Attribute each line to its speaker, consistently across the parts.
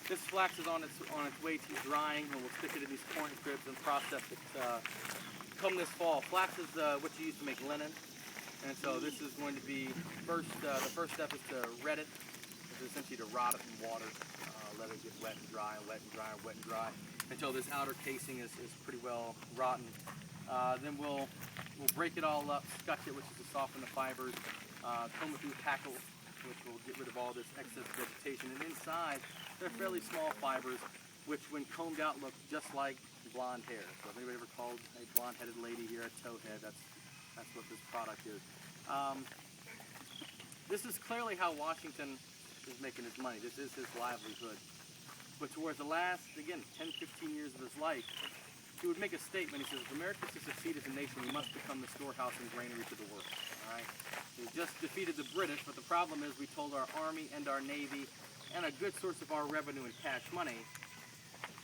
Speaker 1: this flax is on its way to drying, and we'll stick it in these corn cribs and process it come this fall. Flax is what you use to make linen, and so this is going to be the first step is to ret it. It's essentially to rot it in water, let it get wet and dry, and wet and dry, and wet and dry until this outer casing is pretty well rotten. Then we'll break it all up, scutch it, which is to soften the fibers, comb it through hackle, which will get rid of all this excess vegetation. And inside, they're fairly small fibers, which when combed out look just like blonde hair. So if anybody ever called a blonde-headed lady here a towhead, that's what this product is. This is clearly how Washington is making his money. This is his livelihood. But towards the last, again, 10, 15 years of his life, he would make a statement. He says, if America is to succeed as a nation, we must become the storehouse and granary to the world. All right? He just defeated the British, but the problem is we told our Army and our Navy and a good source of our revenue and cash money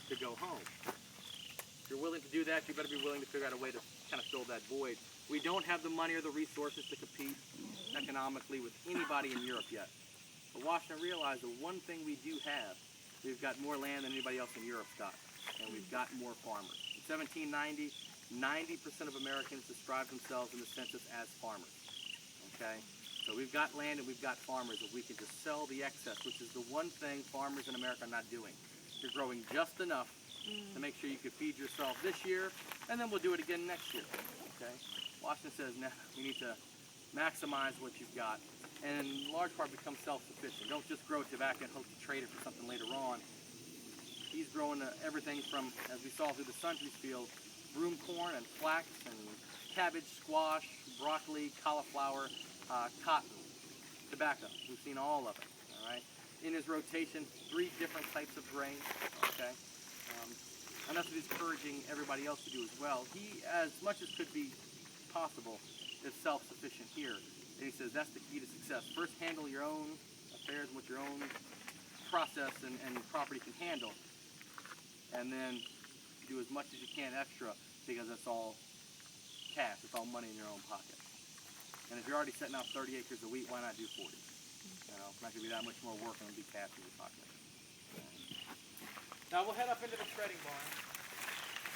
Speaker 1: to go home. If you're willing to do that, you better be willing to figure out a way to kind of fill that void. We don't have the money or the resources to compete economically with anybody in Europe yet. But Washington realized the one thing we do have, we've got more land than anybody else in Europe's got, and we've got more farmers. In 1790, 90% of Americans described themselves in the census as farmers. Okay? So we've got land and we've got farmers. If we can just sell the excess, which is the one thing farmers in America are not doing. You're growing just enough to make sure you can feed yourself this year, and then we'll do it again next year. Okay? Washington says, now we need to maximize what you've got, and in large part become self-sufficient. Don't just grow tobacco and hope to trade it for something later on. He's growing everything from, as we saw through the Sundries field, broom corn and flax and cabbage, squash, broccoli, cauliflower, cotton, tobacco. We've seen all of it. All right. In his rotation, 3 different types of grain. Okay. And that's what he's encouraging everybody else to do as well. He, as much as could be possible, is self-sufficient here. And he says that's the key to success. First, handle your own affairs and what your own process and property can handle. And then do as much as you can extra, because that's all cash. It's all money in your own pocket. And if you're already setting out 30 acres of wheat, why not do 40? You know, it's not going to be that much more work and it'll be cash in your pocket. Now we'll head up into the shredding barn.